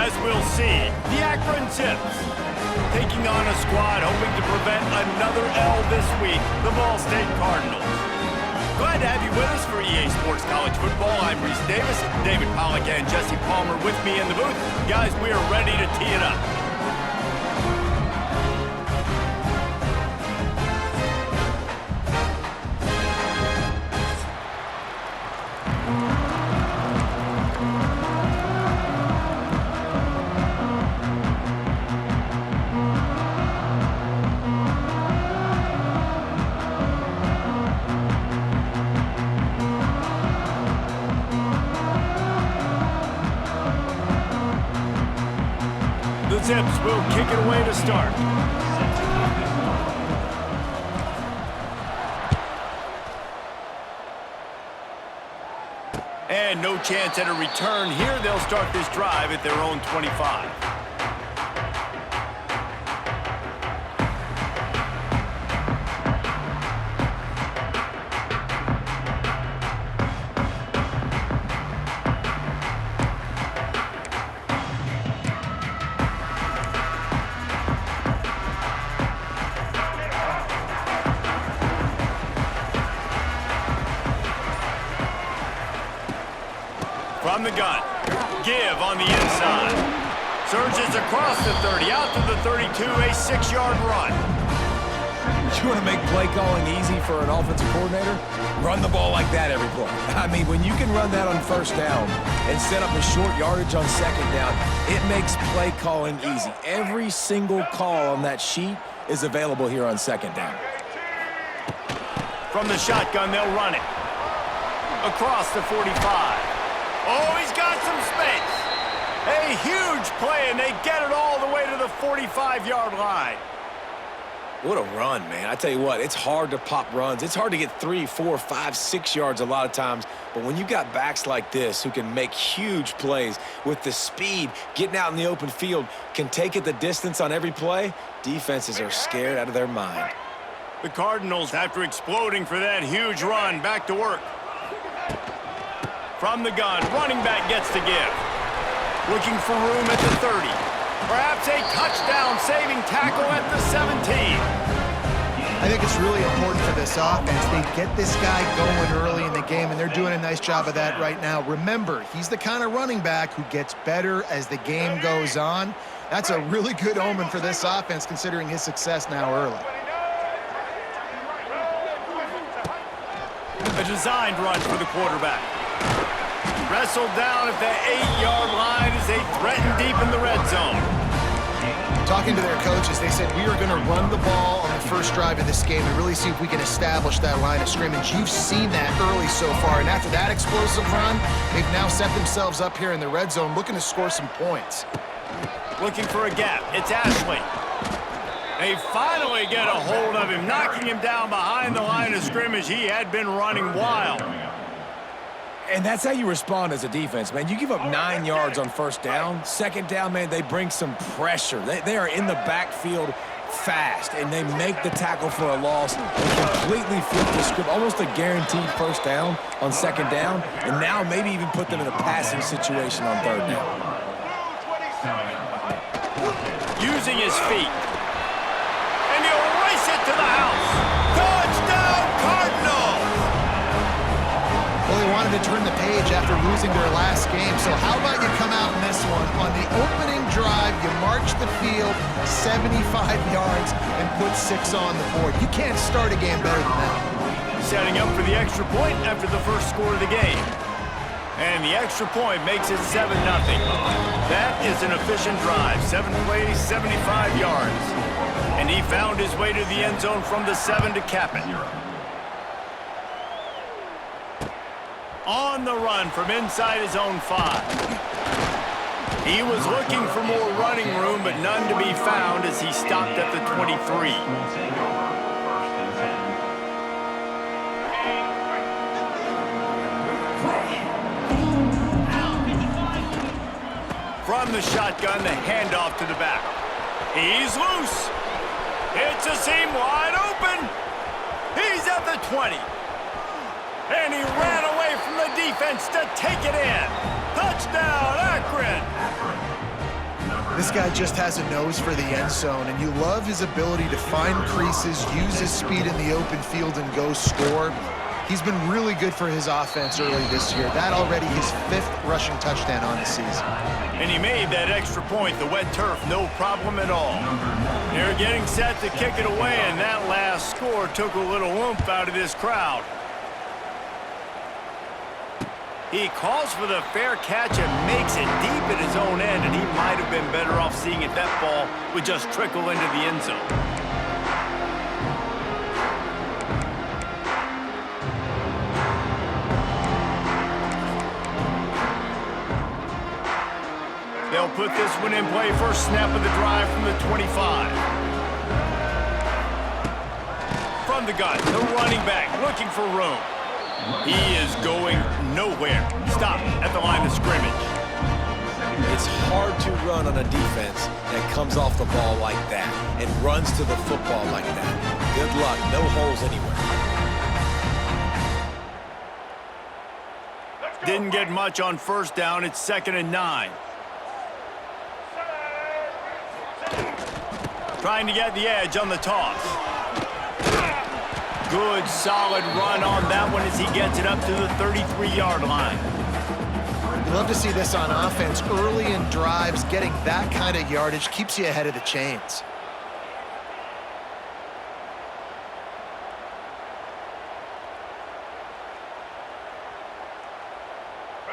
As we'll see, the Akron Zips taking on a squad hoping to prevent another L this week, the Ball State Cardinals. Glad to have you with us for EA Sports College Football. I'm Reese Davis, David Pollack and Jesse Palmer with me in the booth. Guys, we are ready to tee it up. The Zips will kick it away to start. And no chance at a return here. They'll start this drive at their own 25. From the gun, give on the inside. Surges across the 30, out to the 32, a 6-yard run. You want to make play calling easy for an offensive coordinator? Run the ball like that every play. I mean, when you can run that on first down and set up a short yardage on second down, it makes play calling easy. Every single call on that sheet is available here on second down. From the shotgun, they'll run it. Across the 45. Oh, he's got some space. A huge play, and they get it all the way to the 45-yard line. What a run, man. I tell you what, it's hard to pop runs. It's hard to get 3, 4, 5, 6 yards a lot of times. But when you got backs like this who can make huge plays with the speed, getting out in the open field, can take it the distance on every play, defenses are scared out of their mind. The Cardinals, after exploding for that huge run, back to work. From the gun, running back gets to give. Looking for room at the 30. Perhaps a touchdown-saving tackle at the 17. I think it's really important for this offense. They get this guy going early in the game, and they're doing a nice job of that right now. Remember, he's the kind of running back who gets better as the game goes on. That's a really good omen for this offense, considering his success now early. A designed run for the quarterback. Wrestled down at the 8-yard line as they threaten deep in the red zone. Talking to their coaches, they said, we are going to run the ball on the first drive of this game and really see if we can establish that line of scrimmage. You've seen that early so far, and after that explosive run, they've now set themselves up here in the red zone looking to score some points. Looking for a gap. It's Ashley. They finally get a hold of him, knocking him down behind the line of scrimmage. He had been running wild. And that's how you respond as a defense, man. You give up 9 yards on first down. Second down, man, they bring some pressure. They are in the backfield fast, and they make the tackle for a loss and completely flip the script. Almost a guaranteed first down on second down, and now maybe even put them in a passing situation on third down. Using his feet. And he'll race it to the house. Touchdown, Cardinals! Well, they wanted to turn the page after losing their last game, so how about you come out in this one? On the opening drive, you march the field 75 yards and put 6 on the board. You can't start a game better than that. Setting up for the extra point after the first score of the game. And the extra point makes it 7-0. That is an efficient drive. 7 plays, 75 yards. And he found his way to the end zone from the 7 to cap it. On the run from inside his own 5. He was looking for more running room, but none to be found as he stopped at the 23. From the shotgun, the handoff to the back. He's loose. It's a seam wide open. He's at the 20. And he ran away from the defense to take it in. Touchdown, Akron. This guy just has a nose for the end zone, and you love his ability to find creases, use his speed in the open field, and go score. He's been really good for his offense early this year. That already his 5th rushing touchdown on the season. And he made that extra point, the wet turf, no problem at all. They're getting set to kick it away, and that last score took a little oomph out of this crowd. He calls for the fair catch and makes it deep at his own end, and he might have been better off seeing it that ball would just trickle into the end zone. They'll put this one in play. First snap of the drive from the 25. From the gun, the running back looking for room. He is going nowhere. Stop at the line of scrimmage. It's hard to run on a defense that comes off the ball like that and runs to the football like that. Good luck. No holes anywhere. Didn't get much on first down. It's 2nd and 9. Trying to get the edge on the toss. Good, solid run on that one as he gets it up to the 33-yard line. You love to see this on offense. Early in drives, getting that kind of yardage keeps you ahead of the chains.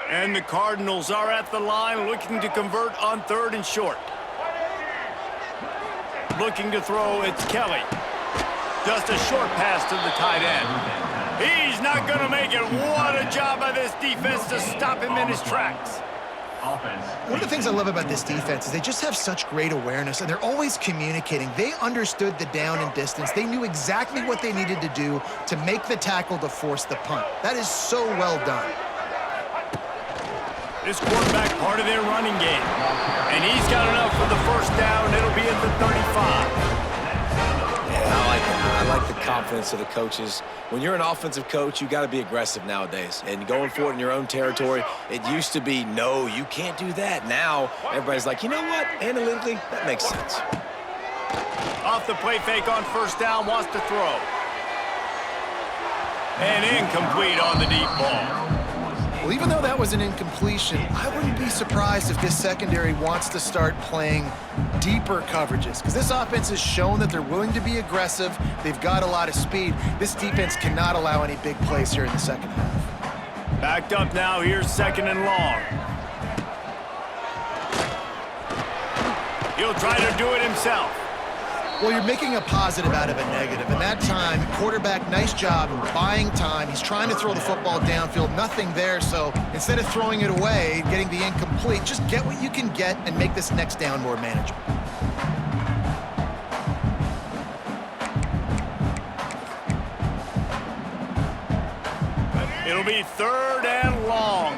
And the Cardinals are at the line looking to convert on 3rd and short. Looking to throw, it's Kelly. Just a short pass to the tight end. He's not going to make it. What a job by this defense to stop him in his tracks. One of the things I love about this defense is they just have such great awareness, and they're always communicating. They understood the down and distance. They knew exactly what they needed to do to make the tackle to force the punt. That is so well done. This quarterback part of their running game. And he's got enough for the first down. It'll be at the 35. Yeah, I like it. I like the confidence of the coaches. When you're an offensive coach, you got to be aggressive nowadays. And going for it in your own territory, it used to be, no, you can't do that. Now, everybody's like, you know what? Analytically, that makes sense. Off the play fake on first down, wants to throw. And incomplete on the deep ball. Well, even though that was an incompletion, I wouldn't be surprised if this secondary wants to start playing deeper coverages, because this offense has shown that they're willing to be aggressive. They've got a lot of speed. This defense cannot allow any big plays here in the second half. Backed up now. Here's 2nd and long. He'll try to do it himself. Well, you're making a positive out of a negative. And that time, quarterback, nice job buying time. He's trying to throw the football downfield. Nothing there, so instead of throwing it away, getting the incomplete, just get what you can get and make this next down more manageable. It'll be 3rd and long.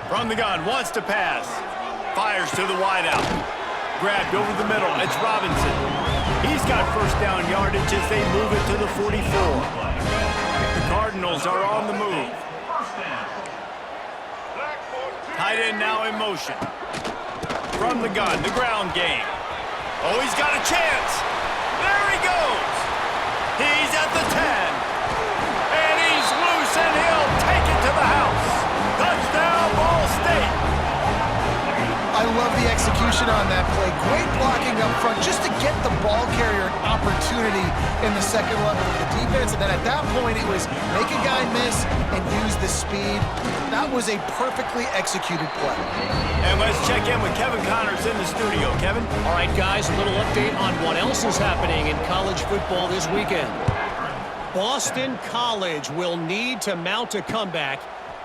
From the gun, wants to pass. Fires to the wideout. Grabbed over the middle. It's Robinson. He's got first down yardage as they move it to the 44. The Cardinals are on the move. Tight end now in motion. From the gun, the ground game. Oh, he's got a chance. There he goes. He's at the 10. And he's loose, and he'll take it to the house. Touchdown, Ball State. I love the execution on that play. Great blocking up front just to get the ball carrier an opportunity in the second level of the defense. And then at that point, it was make a guy miss and use the speed. That was a perfectly executed play. And let's check in with Kevin Connors in the studio. Kevin? All right, guys, a little update on what else is happening in college football this weekend. Boston College will need to mount a comeback,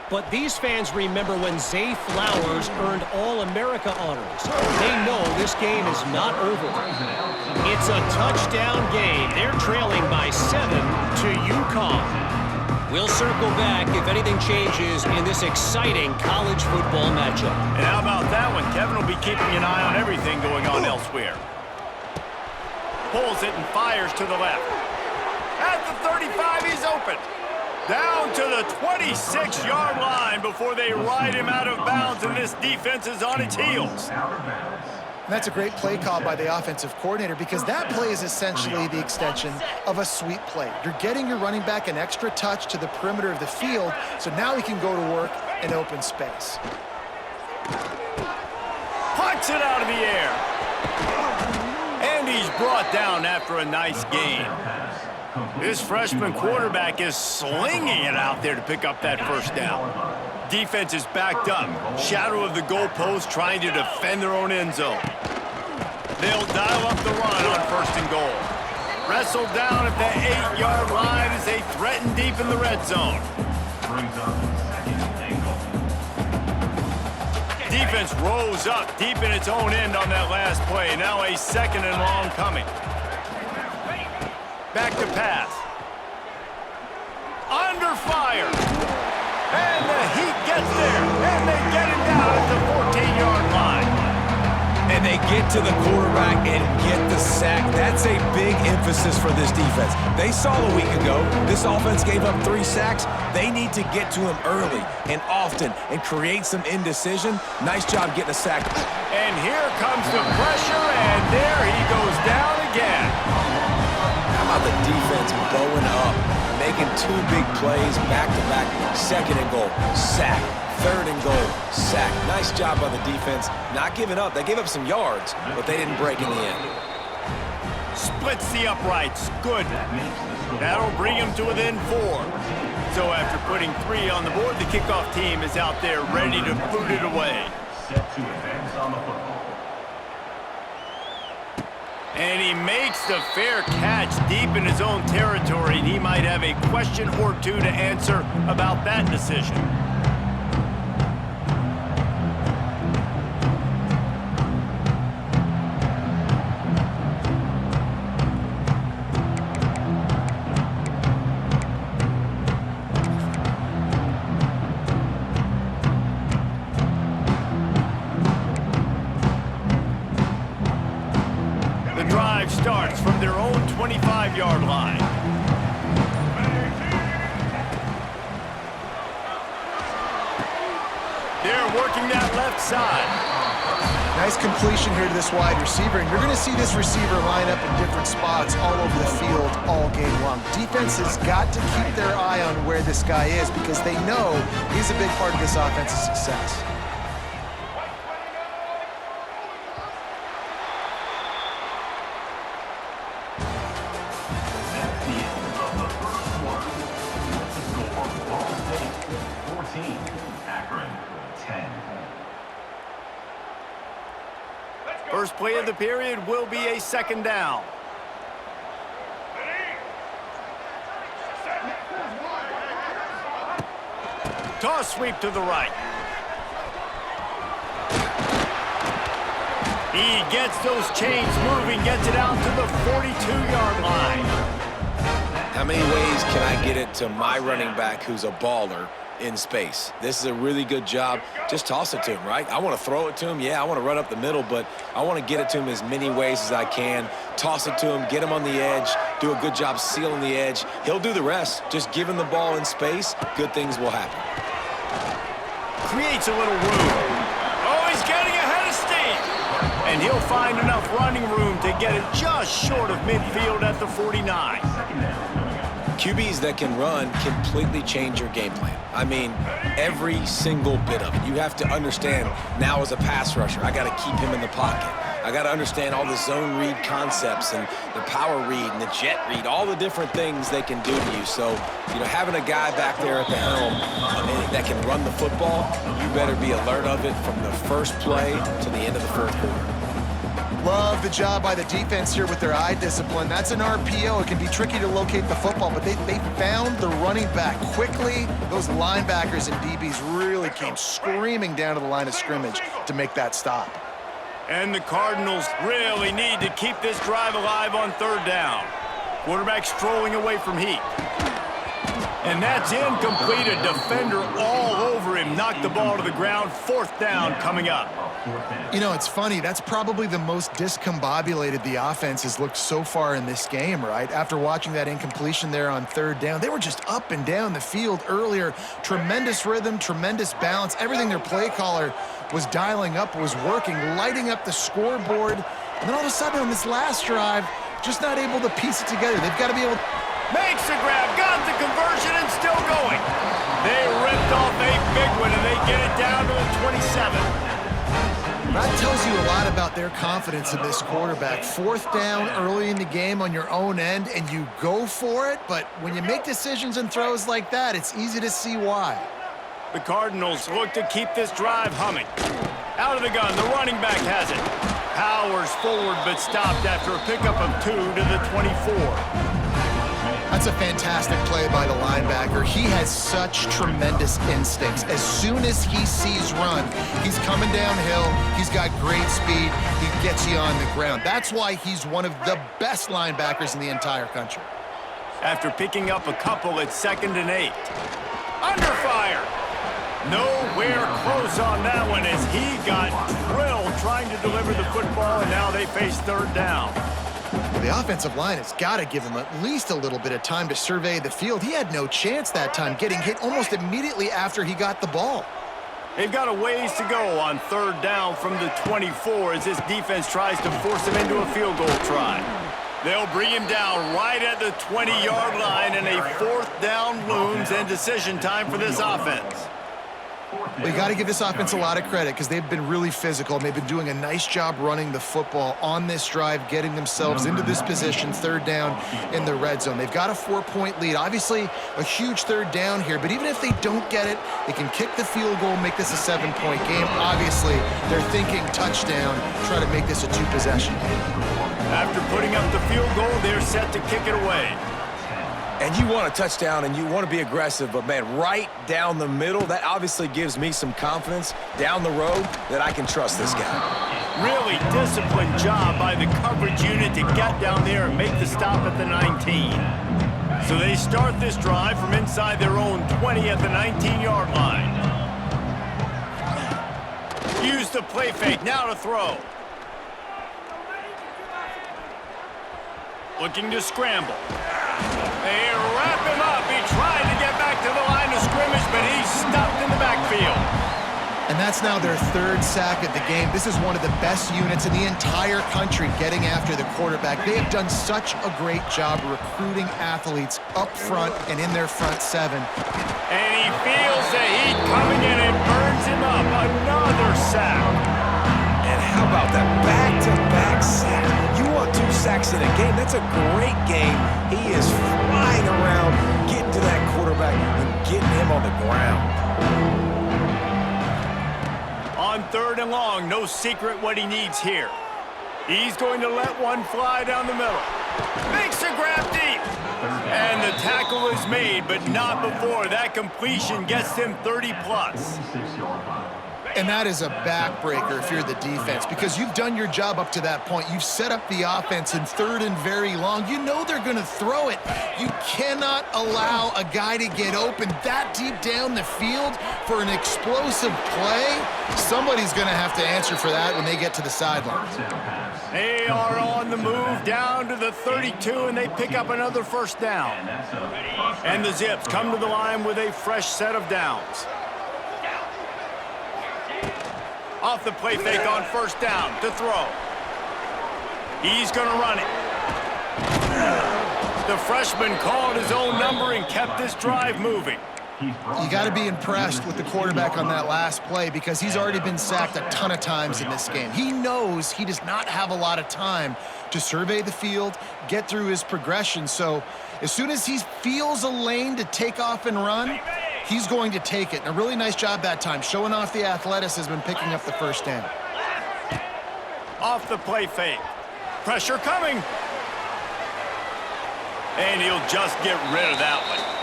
but these fans remember when Zay Flowers earned All-America honors. They know this game is not over. It's a touchdown game. They're trailing by 7 to UConn. We'll circle back if anything changes in this exciting college football matchup. And how about that one? Kevin will be keeping an eye on everything going on elsewhere. Pulls it and fires to the left. At the 35, he's open. Down to the 26-yard line before they ride him out of bounds, and this defense is on its heels. And that's a great play call by the offensive coordinator because that play is essentially the extension of a sweep play. You're getting your running back an extra touch to the perimeter of the field, so now he can go to work in open space. Punts it out of the air. And he's brought down after a nice gain. This freshman quarterback is slinging it out there to pick up that first down. Defense is backed up. Shadow of the goalpost trying to defend their own end zone. They'll dial up the run on 1st and goal. Wrestled down at the 8-yard line as they threaten deep in the red zone. Defense rose up deep in its own end on that last play. Now a 2nd and long coming. Back to pass. Under fire. And the Heat gets there. And they get him down at the 14-yard line. And they get to the quarterback and get the sack. That's a big emphasis for this defense. They saw a week ago this offense gave up 3 sacks. They need to get to him early and often and create some indecision. Nice job getting a sack. And here comes the pressure, and there he goes down again. How about the defense bowing up, making 2 big plays back-to-back, 2nd and goal, sack, 3rd and goal, sack. Nice job by the defense, not giving up. They gave up some yards, but they didn't break in the end. Splits the uprights. Good. That'll bring him to within 4. So after putting 3 on the board, the kickoff team is out there ready to boot it away. Set to advance on the football. And he makes the fair catch deep in his own territory, and he might have a question or 2 to answer about that decision. Starts from their own 25-yard line. They're working that left side. Nice completion here to this wide receiver, and you're going to see this receiver line up in different spots all over the field all game long. Defense has got to keep their eye on where this guy is because they know he's a big part of this offense's success. Akron, 10. First play of the period will be a 2nd down. Toss sweep to the right. He gets those chains moving, gets it out to the 42-yard line. How many ways can I get it to my running back who's a baller in space? This is a really good job. Just toss it to him, right? I want to throw it to him. Yeah, I want to run up the middle, but I want to get it to him as many ways as I can. Toss it to him, get him on the edge, do a good job sealing the edge. He'll do the rest. Just give him the ball in space, good things will happen. Creates a little room. Oh, he's getting ahead of steam. And he'll find enough running room to get it just short of midfield at the 49. QBs that can run completely change your game plan. I mean, every single bit of it. You have to understand now as a pass rusher, I got to keep him in the pocket. I got to understand all the zone read concepts and the power read and the jet read, all the different things they can do to you. So, you know, having a guy back there at the helm that can run the football, you better be alert of it from the first play to the end of the 4th quarter. Love the job by the defense here with their eye discipline. That's an RPO. It can be tricky to locate the football, but they found the running back quickly. Those linebackers and DBs really came screaming down to the line of scrimmage to make that stop. And the Cardinals really need to keep this drive alive on 3rd down. Quarterback strolling away from Heat. And that's incomplete. A defender all over him. knock the ball to the ground. 4th down coming up. You know, it's funny. That's probably the most discombobulated the offense has looked so far in this game, right? After watching that incompletion there on 3rd down, they were just up and down the field earlier. Tremendous rhythm, tremendous balance. Everything their play caller was dialing up was working, lighting up the scoreboard. And then all of a sudden on this last drive, just not able to piece it together. They've got to be able to... Makes the grab, got the conversion, and still going. They ripped off a big one, and they get it down to the 27. That tells you a lot about their confidence in this quarterback. 4th down early in the game on your own end, and you go for it, but when you make decisions and throws like that, it's easy to see why. The Cardinals look to keep this drive humming. Out of the gun, the running back has it. Powers forward, but stopped after a pickup of 2 to the 24. That's a fantastic play by the linebacker. He has such tremendous instincts. As soon as he sees run, he's coming downhill. He's got great speed. He gets you on the ground. That's why he's one of the best linebackers in the entire country. After picking up a couple at 2nd and 8. Under fire. Nowhere close on that one as he got drilled trying to deliver the football, and now they face 3rd down. Well, the offensive line has got to give him at least a little bit of time to survey the field. He had no chance that time, getting hit almost immediately after he got the ball. They've got a ways to go on 3rd down from the 24 as this defense tries to force him into a field goal try. They'll bring him down right at the 20-yard line, and a 4th down looms and decision time for this offense. We got to give this offense a lot of credit because they've been really physical, and they've been doing a nice job running the football on this drive, getting themselves into this position, 3rd down in the red zone. They've got a 4-point lead. Obviously, a huge 3rd down here, but even if they don't get it, they can kick the field goal, make this a 7-point game. Obviously, they're thinking touchdown, try to make this a 2-possession game. After putting up the field goal, they're set to kick it away. And you want a touchdown, and you want to be aggressive, but, man, right down the middle, that obviously gives me some confidence down the road that I can trust this guy. Really disciplined job by the coverage unit to get down there and make the stop at the 19. So they start this drive from inside their own 20 at the 19-yard line. Use the play fake, now to throw. Looking to scramble. They wrap him up. He tried to get back to the line of scrimmage, but he's stopped in the backfield. And that's now their 3rd sack of the game. This is one of the best units in the entire country getting after the quarterback. They have done such a great job recruiting athletes up front and in their front 7. And he feels the heat coming in and burns him up. Another sack. And how about that back-to-back sack? You want 2 sacks in a game? That's a great game. He is flying around, getting to that quarterback and getting him on the ground. On 3rd and long, no secret what he needs here. He's going to let one fly down the middle. Makes a grab deep. And the tackle is made, but not before that completion gets him 30-plus. And that is a backbreaker if you're the defense because you've done your job up to that point. You've set up the offense in 3rd and very long. You know they're going to throw it. You cannot allow a guy to get open that deep down the field for an explosive play. Somebody's going to have to answer for that when they get to the sidelines. They are on the move down to the 32, and they pick up another 1st down. And the Zips come to the line with a fresh set of downs. Off the play fake on 1st down to throw. He's going to run it. The freshman called his own number and kept this drive moving. You got to be impressed with the quarterback on that last play because he's already been sacked a ton of times in this game. He knows he does not have a lot of time to survey the field, get through his progression. So as soon as he feels a lane to take off and run, he's going to take it. And a really nice job that time, showing off the athleticism and picking up the 1st down. Off the play fake. Pressure coming. And he'll just get rid of that one.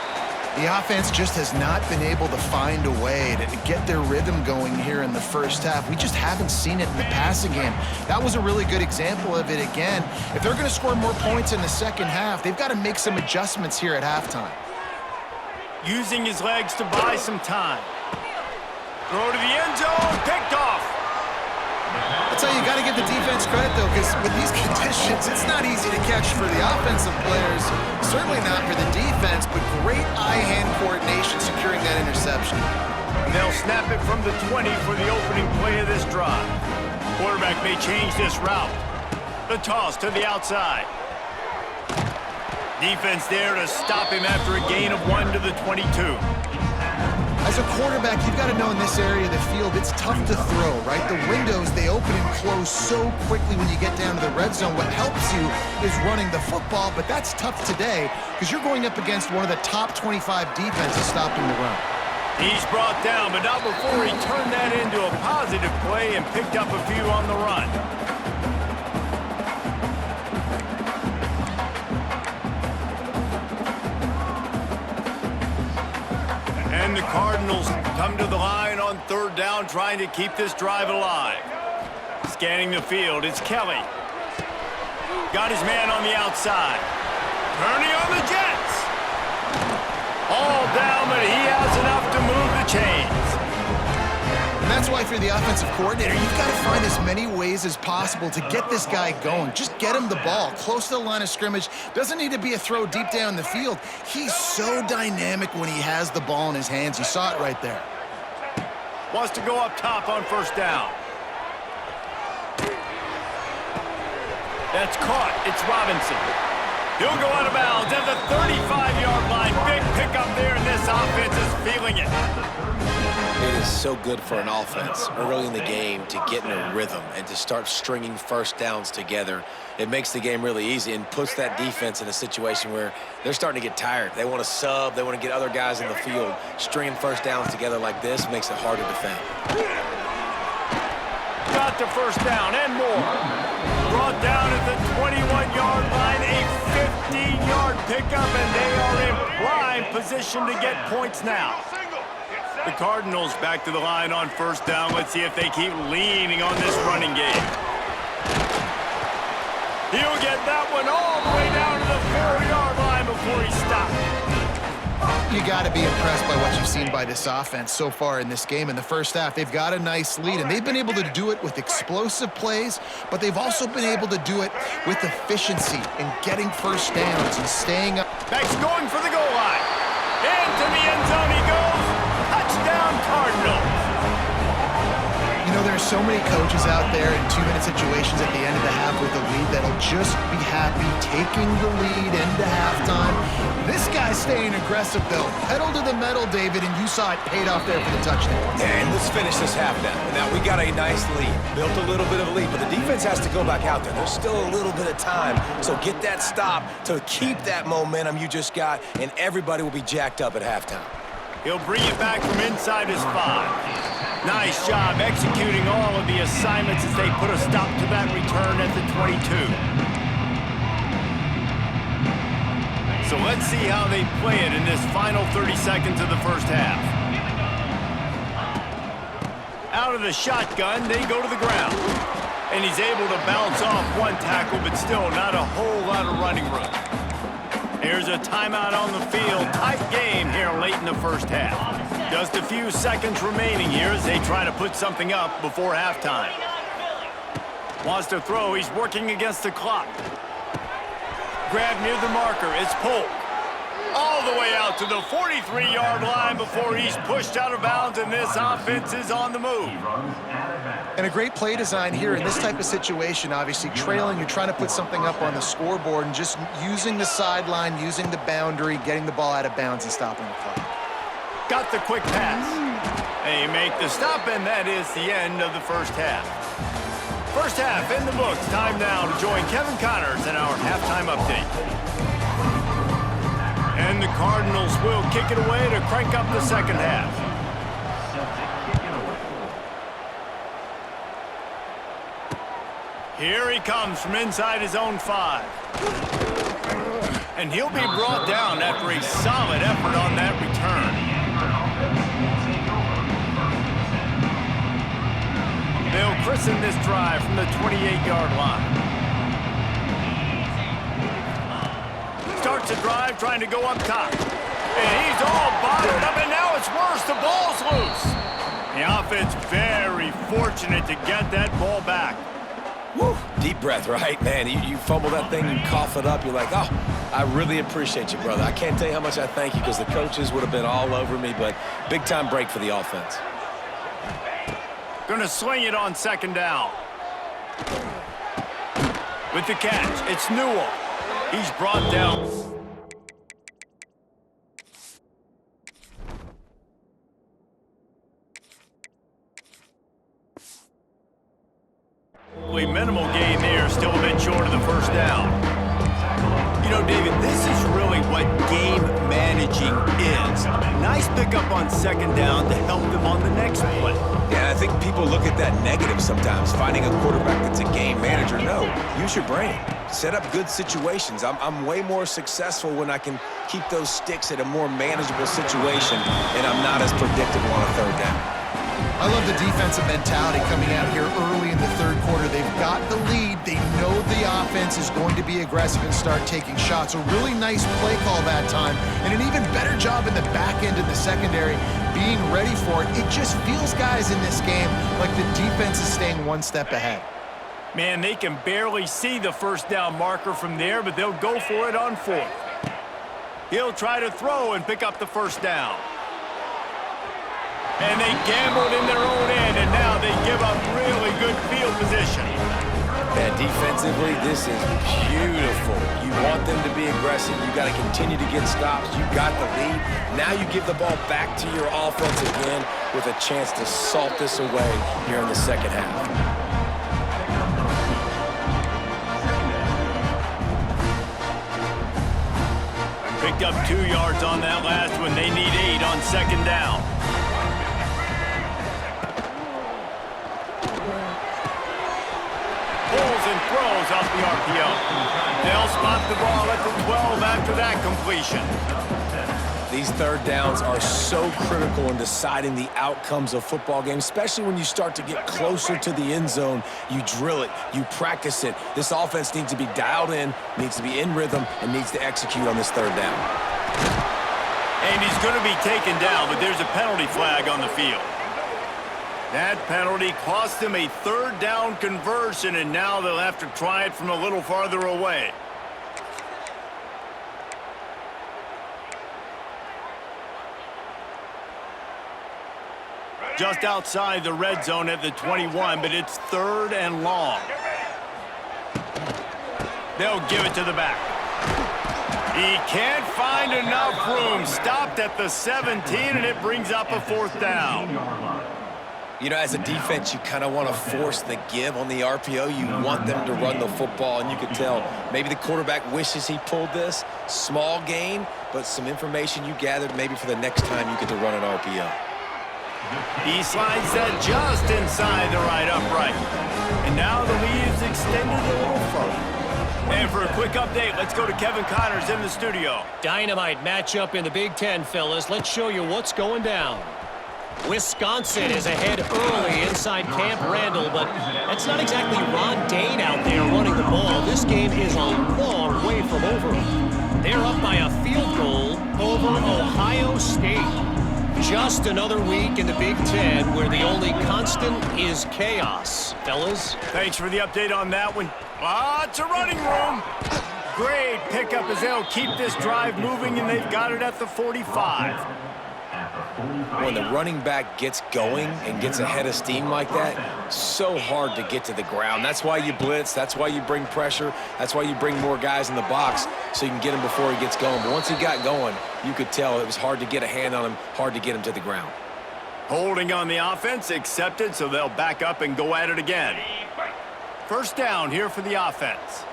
The offense just has not been able to find a way to get their rhythm going here in the 1st half. We just haven't seen it in the passing game. That was a really good example of it again. If they're going to score more points in the 2nd half, they've got to make some adjustments here at halftime. Using his legs to buy some time. Throw to the end zone, picked off. That's how you got to give the defense credit, though, because with these conditions, it's not easy to catch for the offensive players. Certainly not for the defense, but great eye-hand coordination securing that interception. They'll snap it from the 20 for the opening play of this drive. Quarterback may change this route. The toss to the outside. Defense there to stop him after a gain of 1 to the 22. As a quarterback, you've got to know in this area of the field, it's tough to throw, right? The windows, they open and close so quickly when you get down to the red zone. What helps you is running the football, but that's tough today because you're going up against one of the top 25 defenses stopping the run. He's brought down, but not before he turned that into a positive play and picked up a few on the run. And the Cardinals come to the line on third down, trying to keep this drive alive. Scanning the field, it's Kelly. Got his man on the outside. Turning on the Jets. All down, but he has enough to move the chains. And that's why if you're the offensive coordinator, you've got to find as many ways as possible to get this guy going. Just get him the ball close to the line of scrimmage. Doesn't need to be a throw deep down the field. He's so dynamic when he has the ball in his hands. You saw it right there. Wants to go up top on first down. That's caught. It's Robinson. He'll go out of bounds at the 35-yard line. Big pickup there, and this offense is feeling it. It is so good for an offense early in the game to get in a rhythm and to start stringing first downs together. It makes the game really easy and puts that defense in a situation where they're starting to get tired. They want to sub. They want to get other guys in the field. Stringing first downs together like this makes it hard to defend. Got the first down and more. Brought down at the 21-yard line, a 15-yard pickup, and they are in prime position to get points now. The Cardinals back to the line on first down. Let's see if they keep leaning on this running game. He'll get that one all the way down to the 4-yard line before he stops. You got to be impressed by what you've seen by this offense so far in this game. In the first half, they've got a nice lead, and they've been able to do it with explosive plays, but they've also been able to do it with efficiency and getting first downs and staying up. Back's going for the goal line. Into the end zone he goes. Touchdown, Cardinals. You know, there's so many coaches out there in two-minute situations at the end of the half with a lead that'll just be happy taking the lead into halftime. This guy's staying aggressive, though. Pedal to the metal, David, and you saw it paid off there for the touchdown. And let's finish this half now. Now, we got a nice lead. Built a little bit of a lead, but the defense has to go back out there. There's still a little bit of time. So get that stop to keep that momentum you just got, and everybody will be jacked up at halftime. He'll bring it back from inside his 5. Nice job executing all of the assignments as they put a stop to that return at the 22. So let's see how they play it in this final 30 seconds of the first half. Out of the shotgun, they go to the ground. And he's able to bounce off one tackle, but still not a whole lot of running room. Here's a timeout on the field. Tight game here late in the first half. Just a few seconds remaining here as they try to put something up before halftime. Wants to throw. He's working against the clock. Grab near the marker. It's Polk. All the way out to the 43-yard line before he's pushed out of bounds, and this offense is on the move. And a great play design here in this type of situation. Obviously, trailing, you're trying to put something up on the scoreboard and just using the sideline, using the boundary, getting the ball out of bounds and stopping the clock. Got the quick pass. They make the stop, and that is the end of the first half. First half in the books. Time now to join Kevin Connors in our halftime update. And the Cardinals will kick it away to crank up the second half. Here he comes from inside his own 5. And he'll be brought down after a solid effort on that return. They'll christen this drive from the 28-yard line. Starts the drive trying to go up top. And he's all bottomed up, and now it's worse. The ball's loose. The offense very fortunate to get that ball back. Woo, deep breath, right? Man, you fumble that thing, you cough it up, you're like, oh, I really appreciate you, brother. I can't tell you how much I thank you because the coaches would have been all over me, but big-time break for the offense. Gonna sling it on second down. With the catch, it's Newell. He's brought down. Minimal gain there, still a bit short of the first down. You know, David, this is really what game managing is. Nice pickup on second down to help them on the next play. Yeah, I think people look at that negative sometimes, finding a quarterback that's a game manager. No, use your brain. Set up good situations. I'm way more successful when I can keep those sticks at a more manageable situation, and I'm not as predictable on a third down. I love the defensive mentality coming out here early in the third quarter. They've got the lead. They know the offense is going to be aggressive and start taking shots. A really nice play call that time, and an even better job in the back end of the secondary being ready for it. It just feels, guys, in this game like the defense is staying one step ahead. Man, they can barely see the first down marker from there, but they'll go for it on fourth. He'll try to throw and pick up the first down. And they gambled in their own end, and now they give up really good field position. And defensively, this is beautiful. You want them to be aggressive. You got to continue to get stops. You got the lead. Now you give the ball back to your offense again with a chance to salt this away here in the second half. Picked up 2 yards on that last one. They need 8 on second down. Pulls and throws off the RPO. They'll spot the ball at the 12 after that completion. These third downs are so critical in deciding the outcomes of football games, especially when you start to get closer to the end zone. You drill it, you practice it. This offense needs to be dialed in, needs to be in rhythm, and needs to execute on this third down. And he's going to be taken down, but there's a penalty flag on the field. That penalty cost them a third down conversion, and now they'll have to try it from a little farther away. Just outside the red zone at the 21, but it's third and long. They'll give it to the back. He can't find enough room. Stopped at the 17, and it brings up a fourth down. You know, as a defense, you kind of want to force the give on the RPO. You want them to run the football, and you can tell maybe the quarterback wishes he pulled this. Small gain, but some information you gathered maybe for the next time you get to run an RPO. He slides that just inside the right upright. And now the lead is extended a little further. And for a quick update, let's go to Kevin Connors in the studio. Dynamite matchup in the Big Ten, fellas. Let's show you what's going down. Wisconsin is ahead early inside Camp Randall, but that's not exactly Ron Dane out there running the ball. This game is a long way from over. They're up by a field goal over Ohio State. Just another week in the Big Ten where the only constant is chaos. Fellas? Thanks for the update on that one. Lots of running room. Great pickup as they'll keep this drive moving, and they've got it at the 45. When the running back gets going and gets ahead of steam like that, so hard to get to the ground. That's why you blitz. That's why you bring pressure. That's why you bring more guys in the box so you can get him before he gets going. But once he got going, you could tell it was hard to get a hand on him, hard to get him to the ground. Holding on the offense, accepted, so they'll back up and go at it again. First down here for the offense.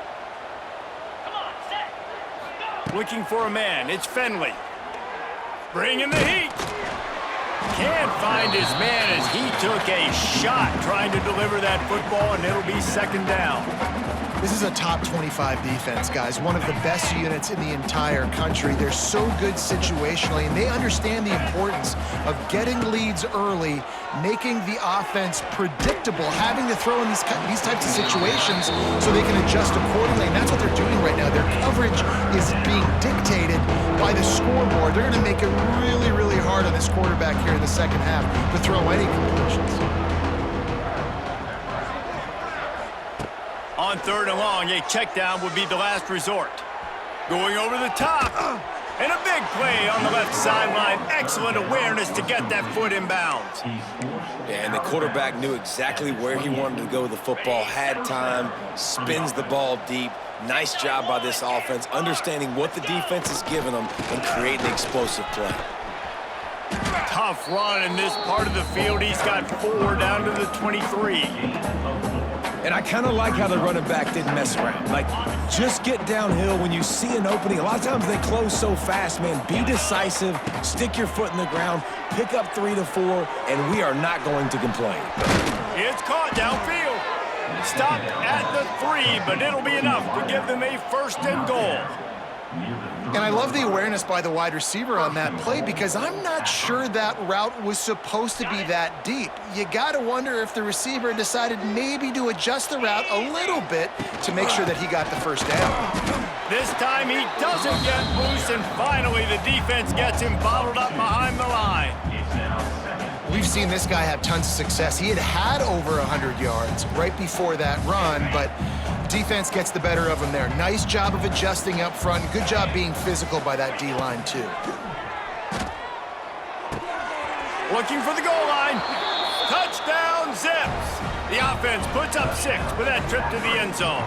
Looking for a man. It's Fenley. Bringing the heat. Can't find his man as he took a shot trying to deliver that football, and it'll be second down. This is a top 25 defense, guys. One of the best units in the entire country. They're so good situationally, and they understand the importance of getting leads early, making the offense predictable, having to throw in these types of situations so they can adjust accordingly, and that's what they're doing right now. Their coverage is being dictated by the scoreboard. They're going to make it really, really hard on this quarterback here in the second half to throw any completions. On 3rd and long, a check down would be the last resort. Going over the top. And a big play on the left sideline. Excellent awareness to get that foot in bounds. Yeah, and the quarterback knew exactly where he wanted to go with the football, had time, spins the ball deep. Nice job by this offense, understanding what the defense is giving them and creating an explosive play. Tough run in this part of the field. He's got 4 down to the 23. And I kind of like how the running back didn't mess around. Like, just get downhill when you see an opening. A lot of times they close so fast, man. Be decisive, stick your foot in the ground, pick up 3 to 4, and we are not going to complain. It's caught downfield. Stopped at the 3, but it'll be enough to give them a 1st and goal. And I love the awareness by the wide receiver on that play because I'm not sure that route was supposed to be that deep. You got to wonder if the receiver decided maybe to adjust the route a little bit to make sure that he got the 1st down. This time he doesn't get loose, and finally the defense gets him bottled up behind the line. We've seen this guy have tons of success. He had over 100 yards right before that run, but defense gets the better of him there. Nice job of adjusting up front. Good job being physical by that D-line, too. Looking for the goal line. Touchdown, Zips. The offense puts up 6 with that trip to the end zone.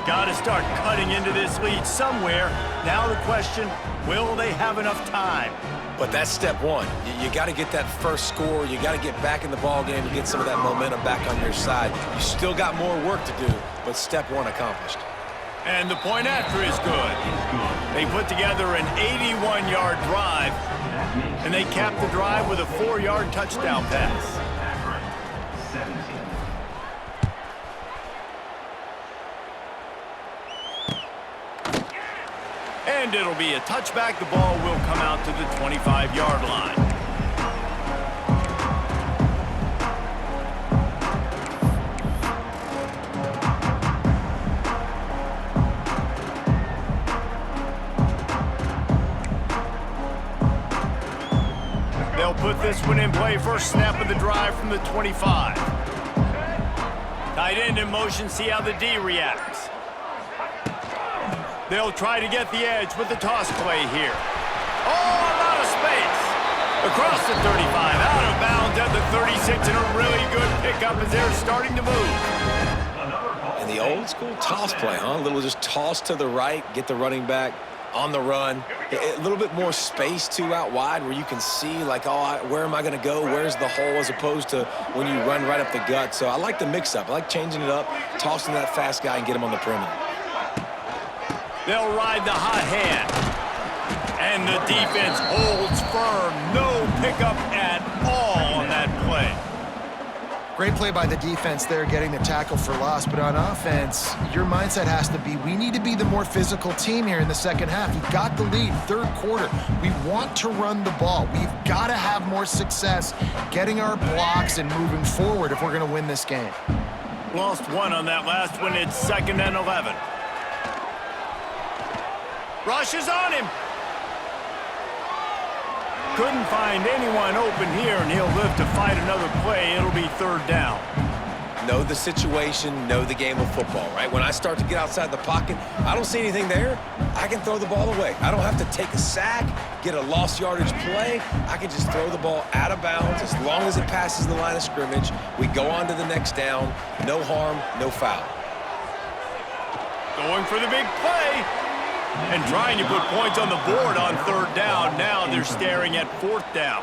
Got to start cutting into this lead somewhere. Now the question, will they have enough time? But that's step one. You got to get that first score. You got to get back in the ball game and get some of that momentum back on your side. You still got more work to do, but step 1 accomplished. And the point after is good. They put together an 81-yard drive, and they capped the drive with a 4-yard touchdown pass. And it'll be a touchback. The ball will come out to the 25-yard line. They'll put this one in play. First snap of the drive from the 25. Tight end in motion. See how the D reacts. They'll try to get the edge with the toss play here. Oh, a lot of space. Across the 35, out of bounds at the 36, and a really good pickup as they're starting to move. And the old school toss play, huh? A little just toss to the right, get the running back on the run. A little bit more space, too, out wide where you can see, like, oh, where am I going to go? Where's the hole? As opposed to when you run right up the gut. So I like the mix-up. I like changing it up, tossing that fast guy and get him on the perimeter. They'll ride the hot hand. And the defense holds firm. No pickup at all on that play. Great play by the defense there, getting the tackle for loss. But on offense, your mindset has to be, we need to be the more physical team here in the second half. We've got the lead, 3rd quarter. We want to run the ball. We've got to have more success getting our blocks and moving forward if we're going to win this game. Lost 1 on that last one. It's 2nd and 11. Rush is on him. Couldn't find anyone open here, and he'll live to fight another play. It'll be 3rd down. Know the situation, know the game of football, right? When I start to get outside the pocket, I don't see anything there, I can throw the ball away. I don't have to take a sack, get a lost yardage play. I can just throw the ball out of bounds as long as it passes the line of scrimmage. We go on to the next down. No harm, no foul. Going for the big play. And trying to put points on the board on 3rd down. Now they're staring at 4th down.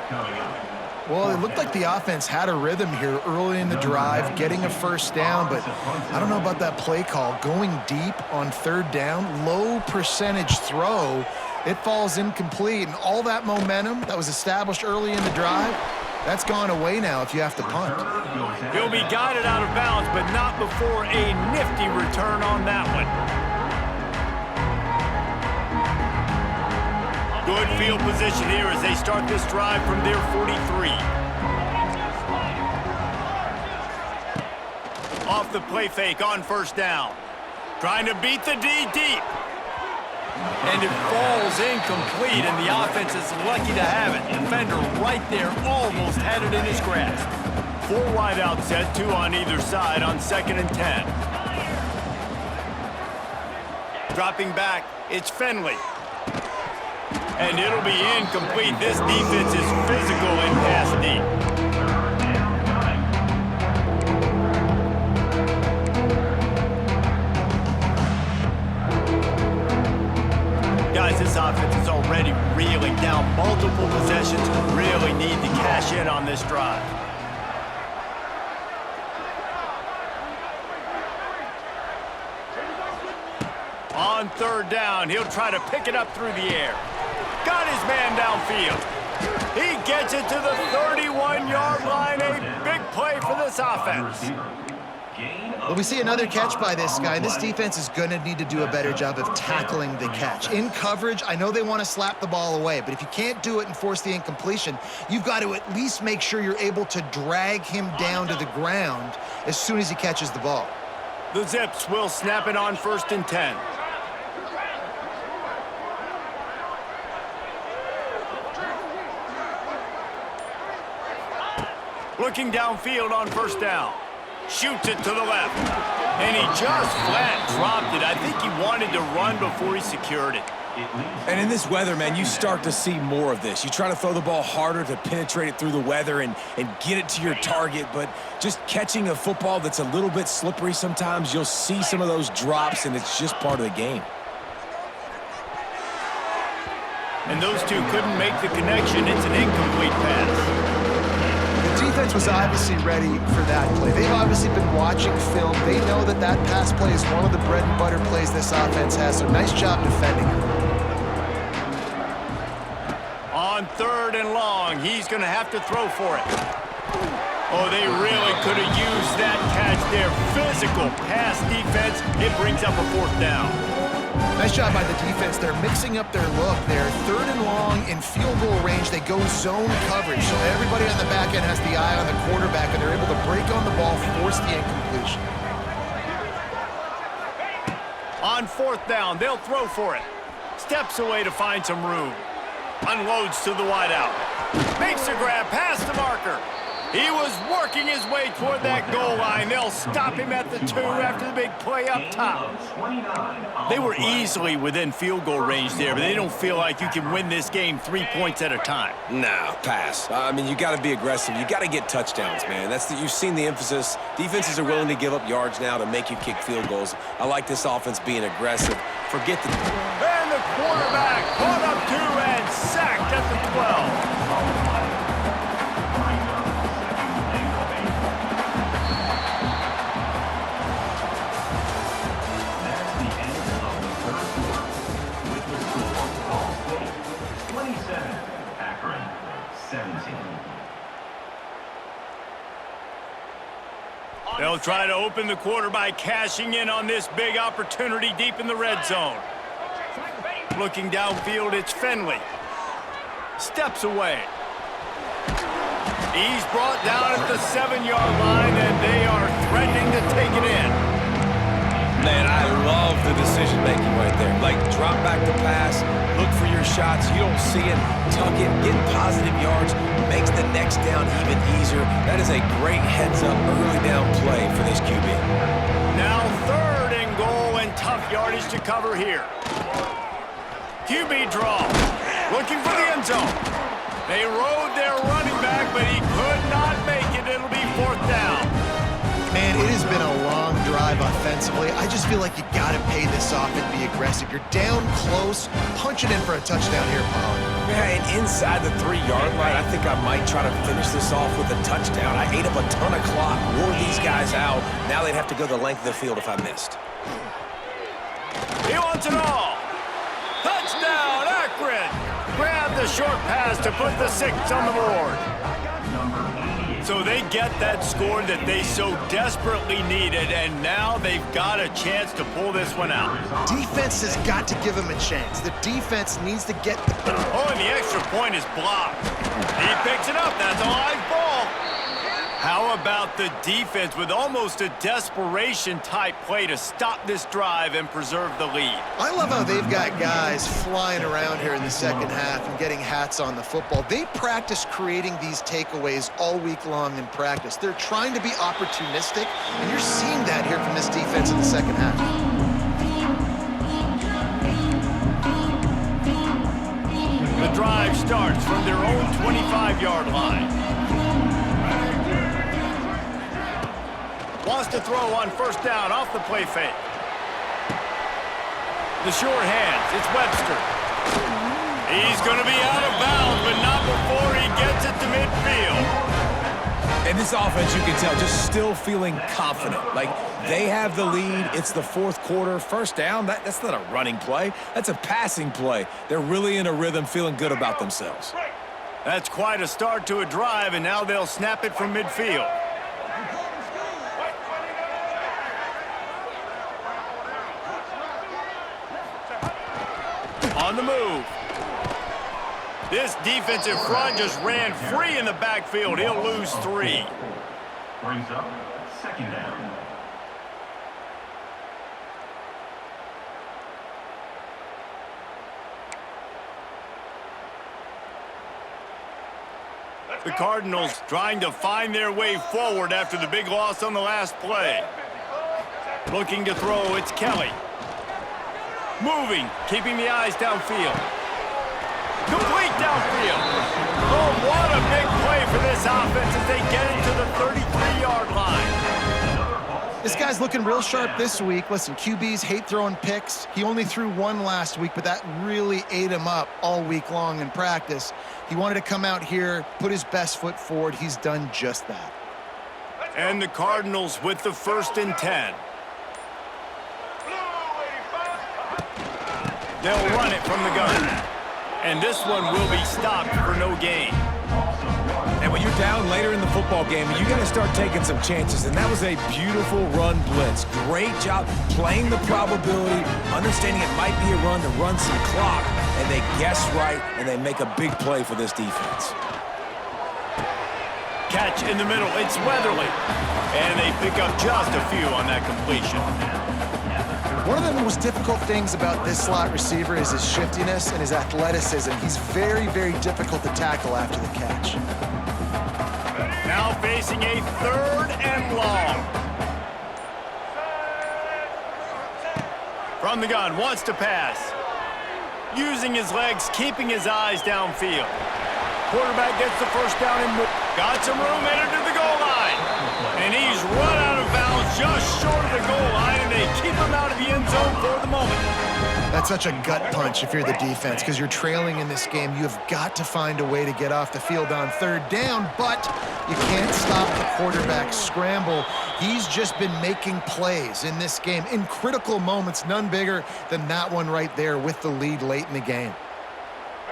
Well, it looked like the offense had a rhythm here early in the drive, getting a 1st down, but I don't know about that play call. Going deep on 3rd down, low percentage throw, it falls incomplete, and all that momentum that was established early in the drive, That's gone away now if you have to punt. He'll be guided out of bounds, but not before a nifty return on that one. Good field position here as they start this drive from their 43. Off the play fake on first down. Trying to beat the D deep. And it falls incomplete, and the offense is lucky to have it. Defender right there almost had it in his grasp. 4 wide out set, 2 on either side on 2nd and 10. Dropping back, it's Finley. And it'll be incomplete. This defense is physical in pass deep. Guys, this offense is already reeling down multiple possessions. Really need to cash in on this drive. On 3rd down, he'll try to pick it up through the air. Got his man downfield. He gets it to the 31-yard line. A big play for this offense. Well, we see another catch by this guy. This defense is going to need to do a better job of tackling the catch. In coverage, I know they want to slap the ball away, but if you can't do it and force the incompletion, you've got to at least make sure you're able to drag him down to the ground as soon as he catches the ball. The Zips will snap it on 1st and 10. Looking downfield on 1st down. Shoots it to the left. And he just flat dropped it. I think he wanted to run before he secured it. And in this weather, man, you start to see more of this. You try to throw the ball harder to penetrate it through the weather and get it to your target, but just catching a football that's a little bit slippery sometimes, you'll see some of those drops, and it's just part of the game. And those two couldn't make the connection. It's an incomplete pass. The defense was obviously ready for that play. They've obviously been watching film. They know that that pass play is one of the bread and butter plays this offense has, so nice job defending it. On 3rd and long, he's going to have to throw for it. Oh, they really could have used that catch there. Physical pass defense. It brings up a 4th down. Nice job by the defense. They're mixing up their look. They're 3rd and long in field goal range. They go zone coverage, so everybody on the back end has the eye on the quarterback, and they're able to break on the ball, force the incompletion. On 4th down, they'll throw for it. Steps away to find some room. Unloads to the wideout. Makes a grab past the marker. He was working his way toward that goal line. They'll stop him at the 2 after the big play up top. They were easily within field goal range there, but they don't feel like you can win this game 3 points at a time. Nah, pass. I mean, you got to be aggressive. You got to get touchdowns, man. You've seen the emphasis. Defenses are willing to give up yards now to make you kick field goals. I like this offense being aggressive. Forget the... And the quarterback caught up to and sacked at the 12. Akron, 17. They'll try to open the quarter by cashing in on this big opportunity deep in the red zone. Looking downfield, it's Finley. Steps away. He's brought down at the 7-yard line, and they are threatening to take it in. Man, I love the decision-making right there. Like, drop back the pass, look for your shots. You don't see it, tuck it, get positive yards, makes the next down even easier. That is a great heads-up early down play for this QB. Now 3rd and goal and tough yardage to cover here. QB draw, looking for the end zone. They rode their running back, but he could not make it. It'll be 4th down. Man, it has been a long drive offensively. I just feel like you got to pay this off and be aggressive. You're down close. Punch it in for a touchdown here, Paul. Yeah, and inside the 3-yard line, I think I might try to finish this off with a touchdown. I ate up a ton of clock, wore these guys out. Now they'd have to go the length of the field if I missed. He wants it all. Touchdown, Akron. Grab the short pass to put the 6 on the board. Number So they get that score that they so desperately needed, and now they've got a chance to pull this one out. Defense has got to give them a chance. The defense needs to get the... Oh, and the extra point is blocked. He picks it up. That's a live ball. How about the defense with almost a desperation-type play to stop this drive and preserve the lead? I love how they've got guys flying around here in the second half and getting hats on the football. They practice creating these takeaways all week long in practice. They're trying to be opportunistic, and you're seeing that here from this defense in the second half. The drive starts from their own 25-yard line. Wants to throw on first down off the play fake. The short hands, it's Webster. He's going to be out of bounds, but not before he gets it to midfield. And this offense, you can tell, just still feeling confident. Like, they have the lead. It's the fourth quarter. First down, that's not a running play. That's a passing play. They're really in a rhythm, feeling good about themselves. That's quite a start to a drive, and now they'll snap it from midfield. On the move. This defensive front just ran free in the backfield. He'll lose 3. Brings up second down. The Cardinals trying to find their way forward after the big loss on the last play. Looking to throw, it's Kelly. Moving, keeping the eyes downfield. Complete downfield. Oh, what a big play for this offense as they get it to the 33-yard line. This guy's looking real sharp this week. Listen, QBs hate throwing picks. He only threw one last week, but that really ate him up all week long in practice. He wanted to come out here, put his best foot forward. He's done just that. And the Cardinals with the 1st and 10. They'll run it from the gun. And this one will be stopped for no gain. And when you're down later in the football game, you got to start taking some chances. And that was a beautiful run blitz. Great job playing the probability, understanding it might be a run to run some clock. And they guess right, and they make a big play for this defense. Catch in the middle. It's Weatherly. And they pick up just a few on that completion. One of the most difficult things about this slot receiver is his shiftiness and his athleticism. He's very, very difficult to tackle after the catch. Now facing a 3rd and long. From the gun, wants to pass. Using his legs, keeping his eyes downfield. Quarterback gets the first down and more. Got some room, headed to the goal line. And he's run out of bounds just short of the goal line, and they keep him out of the end zone for the moment. That's such a gut punch if you're the defense, because you're trailing in this game. You have got to find a way to get off the field on 3rd down, but you can't stop the quarterback scramble. He's just been making plays in this game in critical moments, none bigger than that one right there with the lead late in the game.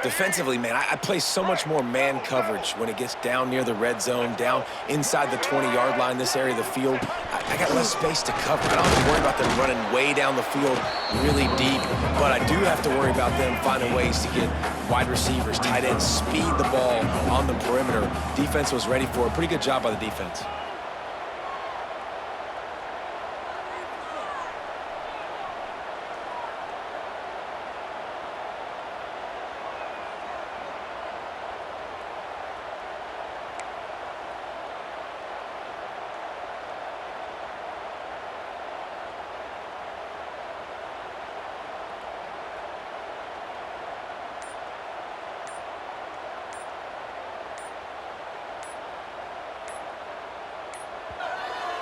Defensively, man, I play so much more man coverage when it gets down near the red zone, down inside the 20-yard line, this area of the field. I got less space to cover. I don't have to worry about them running way down the field really deep, but I do have to worry about them finding ways to get wide receivers, tight ends, speed the ball on the perimeter. Defense was ready for it. Pretty good job by the defense.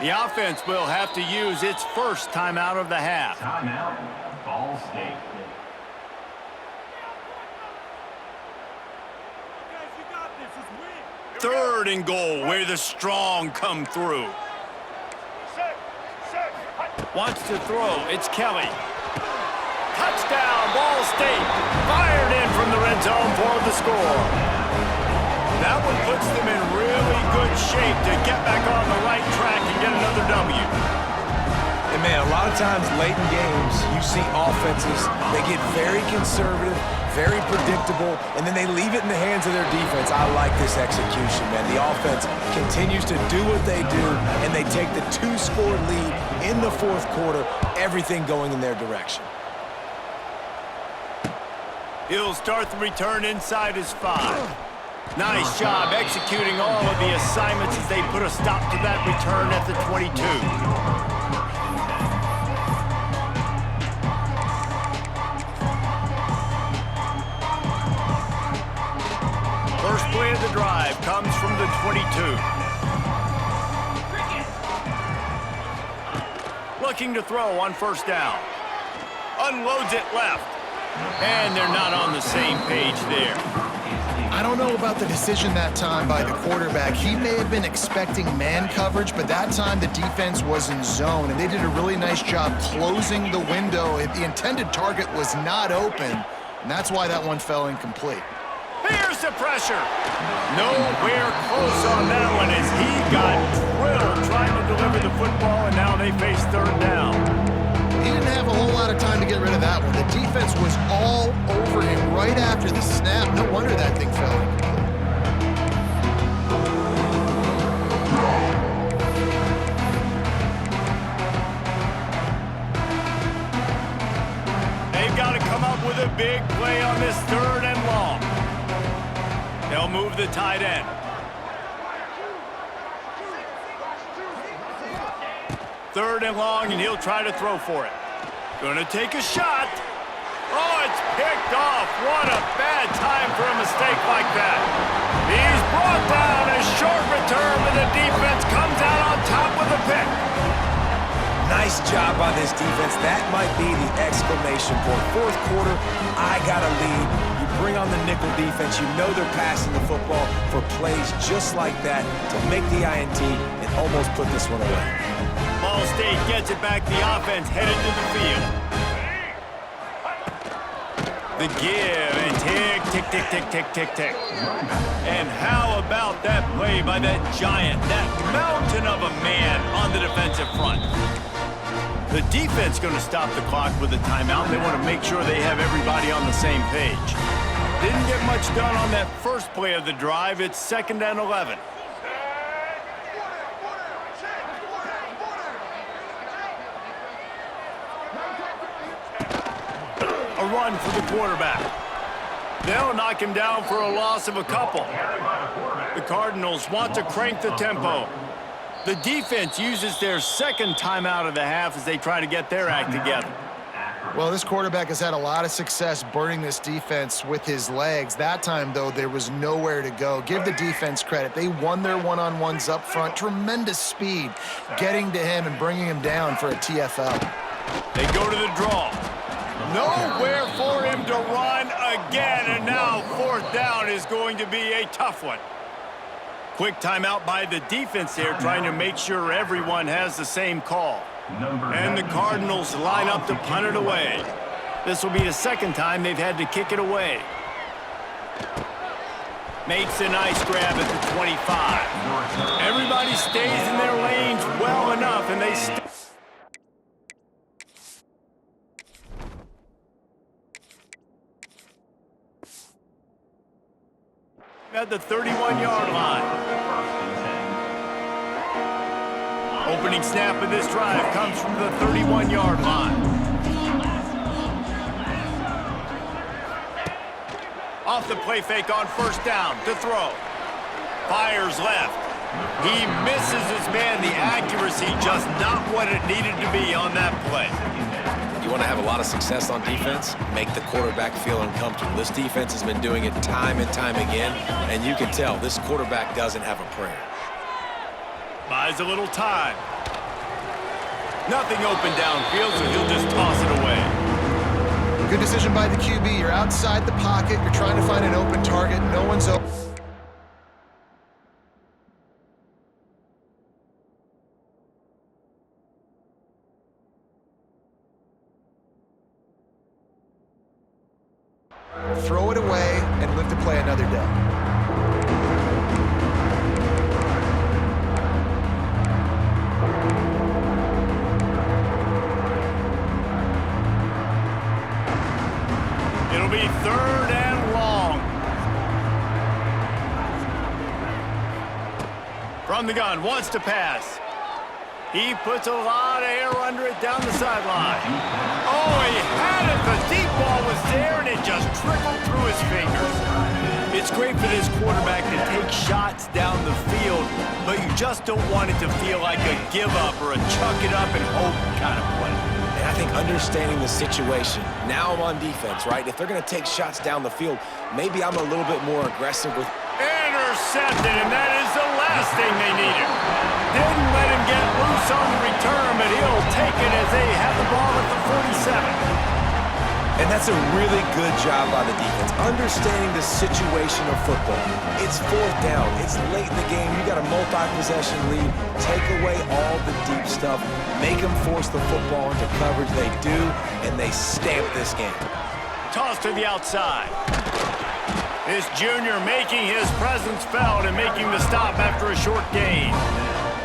The offense will have to use its first timeout of the half. Timeout, Ball State. 3rd and goal, where the strong come through. Wants to throw, it's Kelly. Touchdown, Ball State. Fired in from the red zone for the score. That one puts them in really good shape to get back on the right track and get another W. And man, a lot of times late in games, you see offenses, they get very conservative, very predictable, and then they leave it in the hands of their defense. I like this execution, man. The offense continues to do what they do, and they take the 2-score lead in the fourth quarter, everything going in their direction. He'll start the return inside his 5. Nice job executing all of the assignments as they put a stop to that return at the 22. First play of the drive comes from the 22. Looking to throw on first down. Unloads it left. And they're not on the same page there. I don't know about the decision that time by the quarterback. He may have been expecting man coverage, but that time the defense was in zone, and they did a really nice job closing the window. The intended target was not open, and that's why that one fell incomplete. Here's the pressure. Nowhere close on that one as he got drilled trying to deliver the football, and now they face third down. He didn't have a whole lot of time to get rid of that one. The defense was all over him right after the snap. No wonder that thing fell incomplete. They've got to come up with a big play on this third and long. They'll move the tight end. Third and long, and he'll try to throw for it. Gonna take a shot. Oh, it's picked off. What a bad time for a mistake like that. He's brought down a short return, but the defense comes out on top with a pick. Nice job by this defense. That might be the exclamation point. Fourth quarter, I got a lead. You bring on the nickel defense. You know they're passing the football for plays just like that to make the INT and almost put this one away. Ball State gets it back. The offense headed to the field. The give and tick, tick, tick, tick, tick, tick, tick. And how about that play by that giant, that mountain of a man on the defensive front? The defense going to stop the clock with a timeout. They want to make sure they have everybody on the same page. Didn't get much done on that first play of the drive. It's 2nd and 11. A run for the quarterback. They'll knock him down for a loss of a couple. The Cardinals want to crank the tempo. The defense uses their second timeout of the half as they try to get their act together. Well, this quarterback has had a lot of success burning this defense with his legs. That time, though, there was nowhere to go. Give the defense credit. They won their one-on-ones up front. Tremendous speed getting to him and bringing him down for a TFL. They go to the draw. Nowhere for him to run again, and now 4th down is going to be a tough one. Quick timeout by the defense here, trying to make sure everyone has the same call. And the Cardinals line up to punt it away. This will be the second time they've had to kick it away. Makes a nice grab at the 25. Everybody stays in their lanes well enough, and they at the 31-yard line. Opening snap of this drive comes from the 31-yard line. Off the play fake on first down to throw. Fires left. He misses his man. The accuracy just not what it needed to be on that play. You want to have a lot of success on defense? Make the quarterback feel uncomfortable. This defense has been doing it time and time again, and you can tell this quarterback doesn't have a prayer. Buys a little time. Nothing open downfield, so he'll just toss it away. Good decision by the QB. You're outside the pocket. You're trying to find an open target. No one's open. Throw it away and live to play another day. 3rd and long. From the gun, wants to pass. He puts a lot of air under it down the sideline. Oh, he had it. The deep ball was there, and it just trickled through his fingers. It's great for this quarterback to take shots down the field, but you just don't want it to feel like a give-up or a chuck-it-up and hope kind of play. And I think understanding the situation, now I'm on defense, right? If they're going to take shots down the field, maybe I'm a little bit more aggressive with... Intercepted, and that is the last thing they needed. Didn't let him get loose on the return, but he'll take it as they have the ball at the 47. And that's a really good job by the defense, understanding the situation of football. It's 4th down. It's late in the game. You got a multi-possession lead. Take away all the deep stuff. Make them force the football into coverage. They do, and they stamp this game. Toss to the outside. This junior making his presence felt and making the stop after a short gain.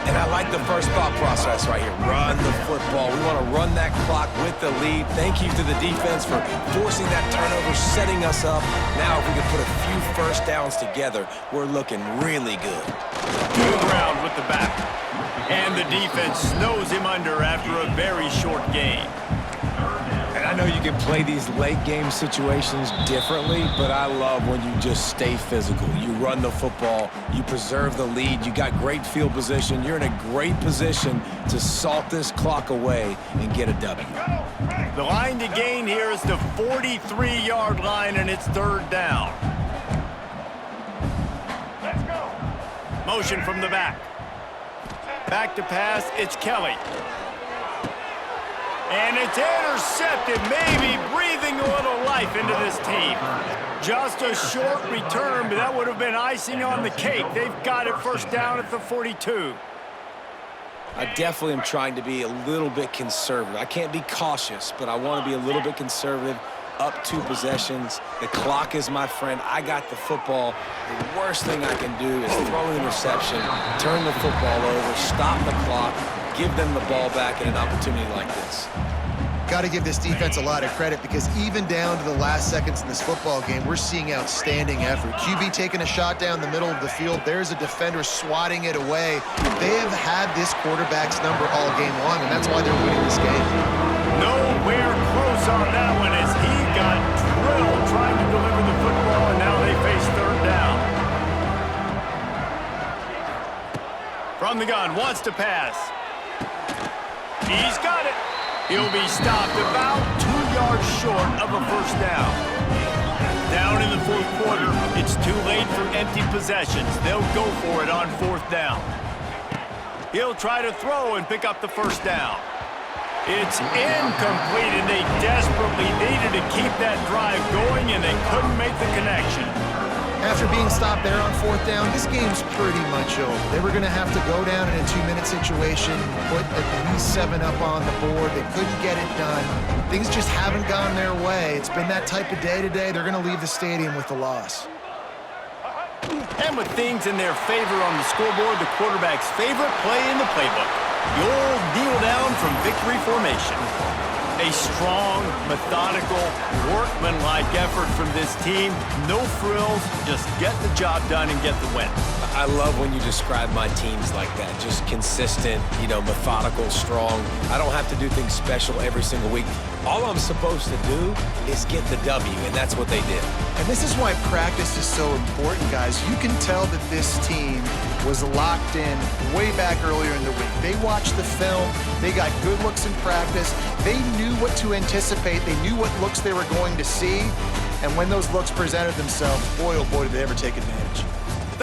And I like the first thought process right here. Run the football. We want to run that clock with the lead. Thank you to the defense for forcing that turnover, setting us up. Now if we can put a few first downs together, we're looking really good. To the ground with the back. And the defense snows him under after a very short gain. I know you can play these late game situations differently, but I love when you just stay physical. You run the football, you preserve the lead, you got great field position, you're in a great position to salt this clock away and get a W. The line to gain here is the 43-yard line, and it's 3rd down. Let's go. Motion from the back. Back to pass, it's Kelly. And it's intercepted, maybe breathing a little life into this team. Just a short return, but that would have been icing on the cake. They've got it 1st down at the 42. I definitely am trying to be a little bit conservative. I can't be cautious, but I want to be a little bit conservative. Up 2 possessions. The clock is my friend. I got the football. The worst thing I can do is throw an interception, turn the football over, stop the clock, give them the ball back in an opportunity like this. Got to give this defense a lot of credit because even down to the last seconds in this football game, we're seeing outstanding effort. QB taking a shot down the middle of the field. There's a defender swatting it away. They have had this quarterback's number all game long, and that's why they're winning this game. Nowhere close on that one as he got drilled trying to deliver the football, and now they face 3rd down. From the gun, wants to pass. He's got it. He'll be stopped about 2 yards short of a 1st down. Down in the 4th quarter, it's too late for empty possessions. They'll go for it on 4th down. He'll try to throw and pick up the 1st down. It's incomplete, and they desperately needed to keep that drive going, and they couldn't make the connection. After being stopped there on 4th down, this game's pretty much over. They were going to have to go down in a 2-minute situation, put at least 7 up on the board. They couldn't get it done. Things just haven't gone their way. It's been that type of day today. They're going to leave the stadium with the loss. And with things in their favor on the scoreboard, the quarterback's favorite play in the playbook, the old kneel down from victory formation. A strong, methodical, workmanlike effort from this team. No frills, just get the job done and get the win. I love when you describe my teams like that. Just consistent, methodical, strong. I don't have to do things special every single week. All I'm supposed to do is get the W, and that's what they did. And this is why practice is so important, guys. You can tell that this team was locked in way back earlier in the week. They watched the film. They got good looks in practice. They knew what to anticipate. They knew what looks they were going to see. And when those looks presented themselves, boy, oh boy, did they ever take advantage.